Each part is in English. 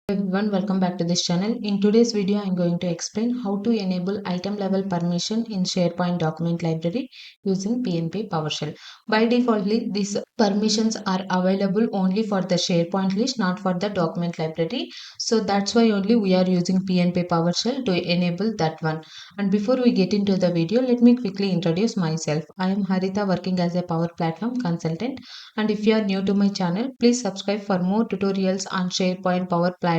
Everyone, welcome back to this channel. In today's video, I'm going to explain how to enable item level permission in SharePoint document library using PnP PowerShell. By defaultly, these permissions are available only for the SharePoint list, not for the document library. So that's why only we are using PnP PowerShell to enable that one. And before we get into the video, let me quickly introduce myself. I am Harita, working as a Power Platform consultant. And if you are new to my channel, please subscribe for more tutorials on SharePoint, Power Platform,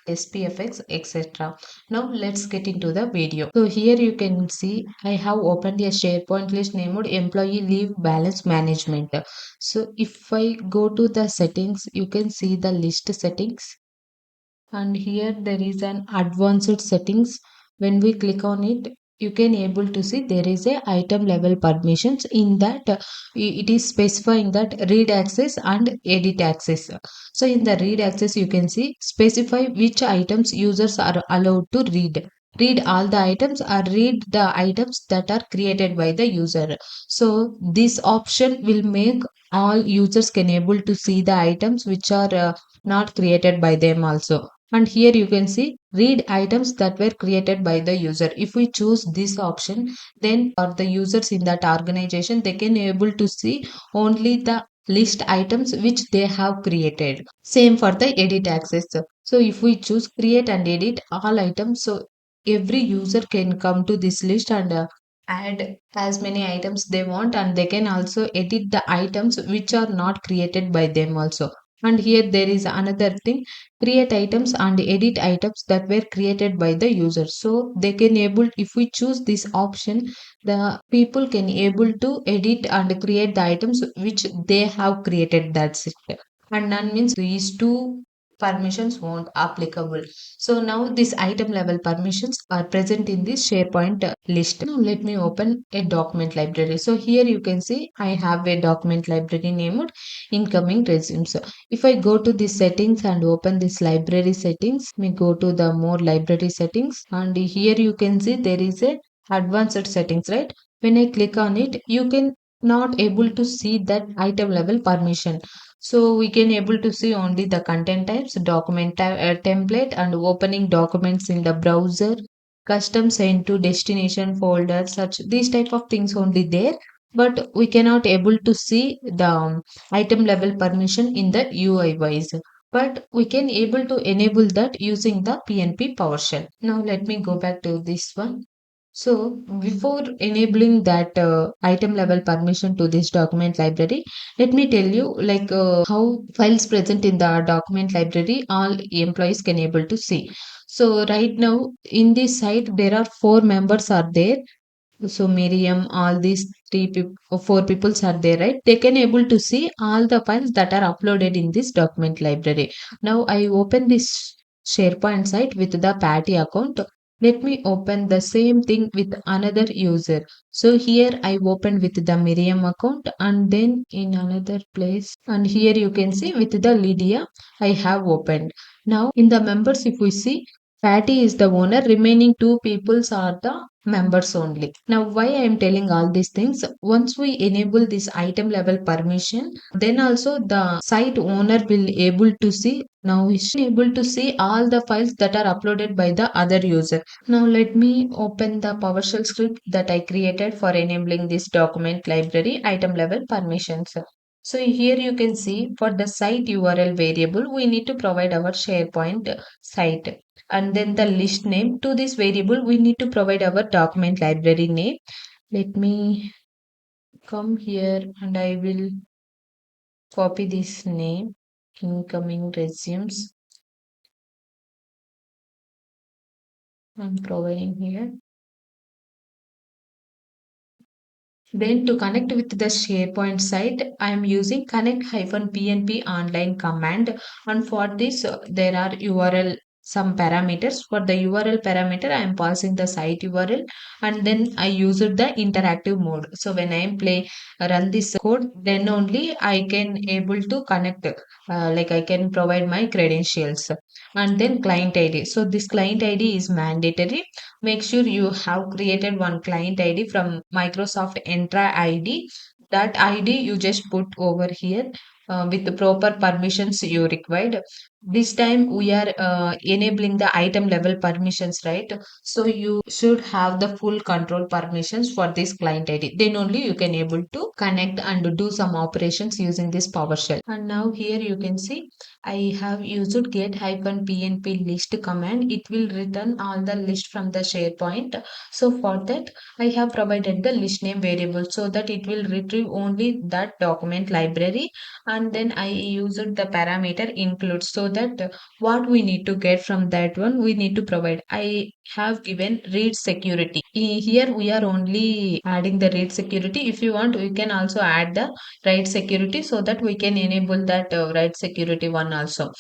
SPFX, etc. Now let's get into the video. So here you can see I have opened a SharePoint list named Employee Leave Balance Management. So if I go to the settings, you can see the list settings, and here there is an advanced settings. When we click on it, you can able to see there is a item level permissions. In that it is specifying that read access and edit access. So in the read access, you can see specify which items users are allowed to read all the items or read the items that are created by the user. So this option will make all users can able to see the items which are not created by them also. And here you can see read items that were created by the user. If we choose this option, then for the users in that organization, they can able to see only the list items which they have created. Same for the edit access. So if we choose create and edit all items, so every user can come to this list and add as many items they want, and they can also edit the items which are not created by them also. And here there is another thing, create items and edit items that were created by the user. So they can able, if we choose this option, the people can able to edit and create the items which they have created. That's it. And none means these two permissions won't applicable. So now this item level permissions are present in this SharePoint list. Now let me open a document library. So here you can see I have a document library named incoming resumes. If I go to the settings and open this library settings, we go to the more library settings, and here you can see there is a advanced settings, right? When I click on it, you can not able to see that item level permission. So we can able to see only the content types, document template, and opening documents in the browser, custom send to destination folder, such these type of things only there. But we cannot able to see the item level permission in the UI wise. But we can able to enable that using the PnP PowerShell. Now let me go back to this one. So before enabling that item level permission to this document library, let me tell you how files present in the document library all employees can able to see. So right now in this site there are four members are there. So Miriam, all these four peoples are there, right? They can able to see all the files that are uploaded in this document library. Now I open this SharePoint site with the Patty account. Let me open the same thing with another user. So here I opened with the Miriam account, and then in another place, and here you can see with the Lydia I have opened. Now in the members, if we see, Patty is the owner, remaining two peoples are the members only. Now, why I am telling all these things? Once we enable this item level permission, then also the site owner will able to see. Now is able to see all the files that are uploaded by the other user. Now let me open the PowerShell script that I created for enabling this document library item level permissions. So here you can see for the site URL variable, we need to provide our SharePoint site, and then the list name. To this variable we need to provide our document library name. Let me come here and I will copy this name, incoming resumes. I'm providing here. Then to connect with the SharePoint site, I am using connect-pnp online command. And for this, there are URL some parameters. For the URL parameter, I am passing the site URL, and then I use the interactive mode. So when I play run this code, then only I can able to connect. I can provide my credentials, and then client ID. So this client ID is mandatory. Make sure you have created one client ID from Microsoft Entra ID. That ID you just put over here with the proper permissions you required. this time we are enabling the item level permissions, right? So you should have the full control permissions for this client ID, then only you can able to connect and do some operations using this PowerShell. And now here you can see I have used get hyphen pnp list command. It will return all the list from the SharePoint. So for that I have provided the list name variable so that it will retrieve only that document library, and then I used the parameter include so that what we need to get from that one we need to provide. I have given read security. Here we are only adding the read security. If you want, we can also add the write security so that we can enable that write security one also.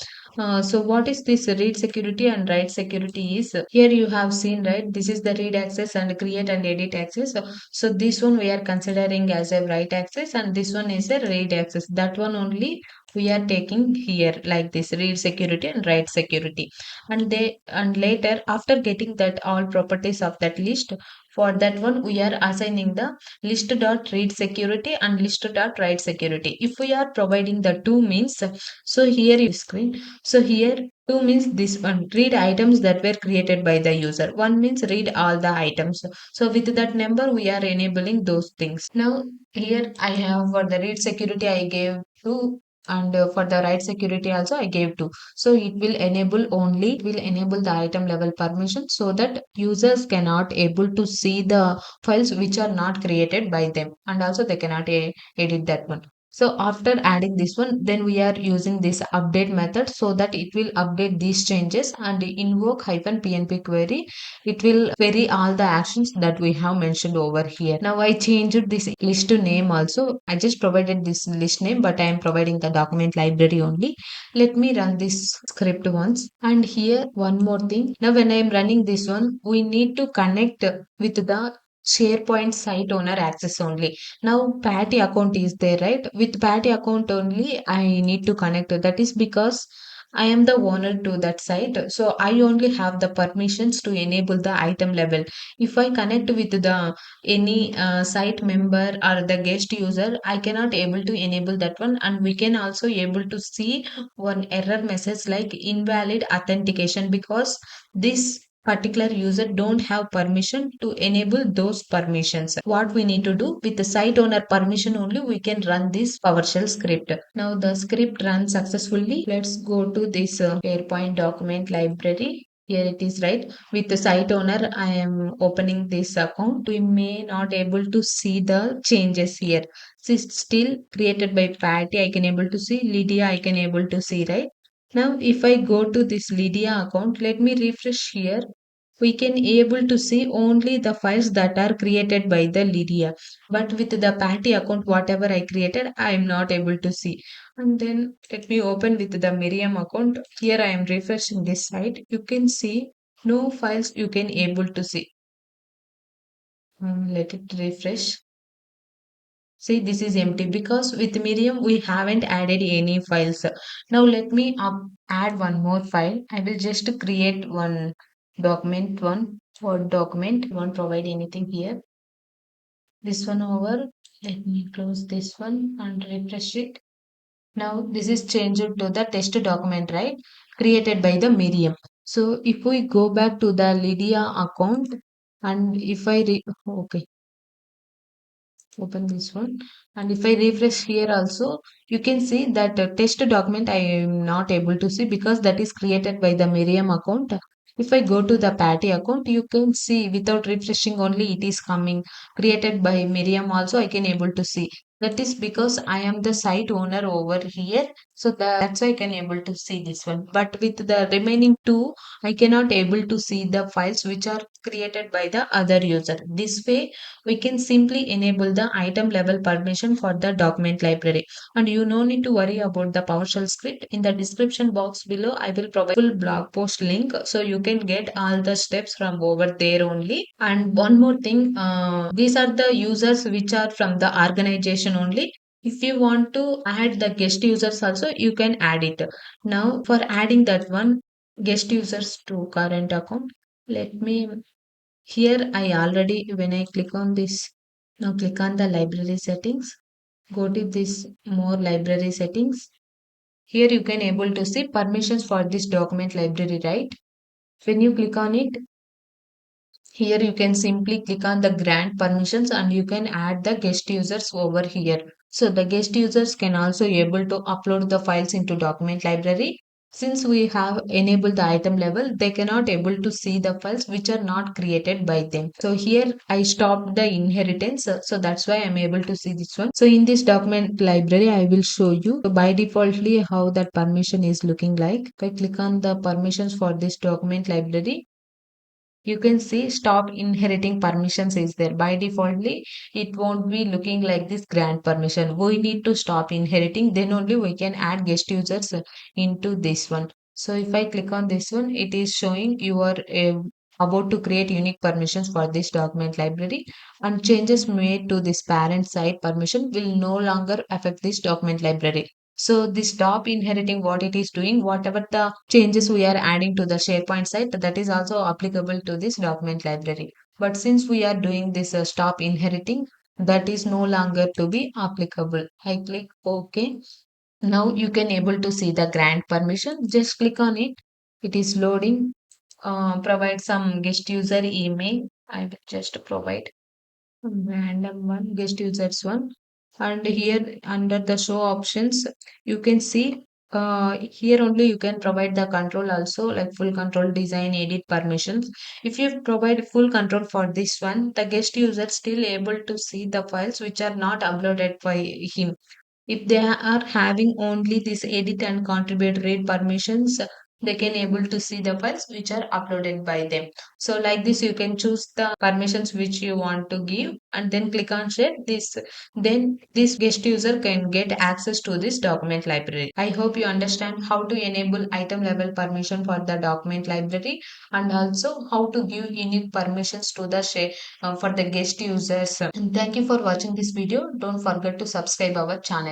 So what is this read security and write security is here you have seen, right? This is the read access and create and edit access. So this one we are considering as a write access and this one is a read access. That one only we are taking here like this read security and write security. And later after getting that all properties of that list, for that one we are assigning the list dot read security and list dot write security. If we are providing the two means, so here you screen. So here two means this one read items that were created by the user. One means read all the items. So with that number we are enabling those things. Now here I have for the read security I gave two, and for the write security also I gave two. So it will enable the item level permission so that users cannot able to see the files which are not created by them, and also they cannot edit that one. So after adding this one, then we are using this update method so that it will update these changes and invoke hyphen PnP query. It will query all the actions that we have mentioned over here. Now I changed this list to name also. I just provided this list name, but I am providing the document library only. Let me run this script once. And here one more thing. Now when I am running this one, we need to connect with the SharePoint site owner access only. Now Patty account is there, right? With Patty account only I need to connect. That is because I am the owner to that site. So I only have the permissions to enable the item level. If I connect with the any site member or the guest user, I cannot able to enable that one, and we can also able to see one error message like invalid authentication because this particular user don't have permission to enable those permissions. What we need to do with the site owner permission only we can run this PowerShell script. Now the script runs successfully. Let's go to this SharePoint document library. Here it is, right? With the site owner I am opening this account. We may not able to see the changes here. It's still created by Patty. I can able to see Lydia. I can able to see, right? Now if I go to this Lydia account, let me refresh here. We can able to see only the files that are created by the Lydia. But with the Patty account, whatever I created, I am not able to see. And then let me open with the Miriam account. Here I am refreshing this site. You can see no files you can able to see. Let it refresh. See, this is empty because with Miriam we haven't added any files. Now let me add one more file. I will just create one document, one Word document. Won't provide anything here. This one over. Let me close this one and refresh it. Now this is changed to the test document, right? Created by the Miriam. So if we go back to the Lydia account and if okay, open this one, and if I refresh here also you can see that test document I am not able to see because that is created by the Miriam account. If I go to the Patty account you can see without refreshing only it is coming created by Miriam also I can able to see. That is because I am the site owner over here, so that's why I can able to see this one. But with the remaining two I cannot able to see the files which are created by the other user. This way we can simply enable the item level permission for the document library. And you no need to worry about the PowerShell script. In the description box below, I will provide full blog post link so you can get all the steps from over there only. And one more thing, these are the users which are from the organization only. If you want to add the guest users also, you can add it. Now, for adding that one, guest users to current account, let me here I already, when I click on this, now click on the library settings, go to this more library settings. Here you can able to see permissions for this document library, right? When you click on it, here you can simply click on the grant permissions and you can add the guest users over here. So the guest users can also able to upload the files into document library. Since we have enabled the item level, they cannot able to see the files which are not created by them. So here I stopped the inheritance. So that's why I'm able to see this one. So in this document library, I will show you by defaultly how that permission is looking like. If I click on the permissions for this document library, you can see stop inheriting permissions is there. By defaultly, it won't be looking like this grant permission. We need to stop inheriting, then only we can add guest users into this one. So if I click on this one, it is showing you are about to create unique permissions for this document library, and changes made to this parent side permission will no longer affect this document library. So the stop inheriting, what it is doing, whatever the changes we are adding to the SharePoint site, that is also applicable to this document library. But since we are doing this stop inheriting, that is no longer to be applicable. I click OK. Now you can able to see the grant permission. Just click on it. It is loading. Provide some guest user email. I will just provide random one, guest users one. And here under the show options, you can see here only you can provide the control also, like full control, design, edit permissions. If you provide full control for this one, the guest user still able to see the files which are not uploaded by him. If they are having only this edit and contribute read permissions, they can able to see the files which are uploaded by them. So like this, you can choose the permissions which you want to give and then click on share this. Then this guest user can get access to this document library. I hope you understand how to enable item level permission for the document library, and also how to give unique permissions to the share for the guest users. And thank you for watching this video. Don't forget to subscribe our channel.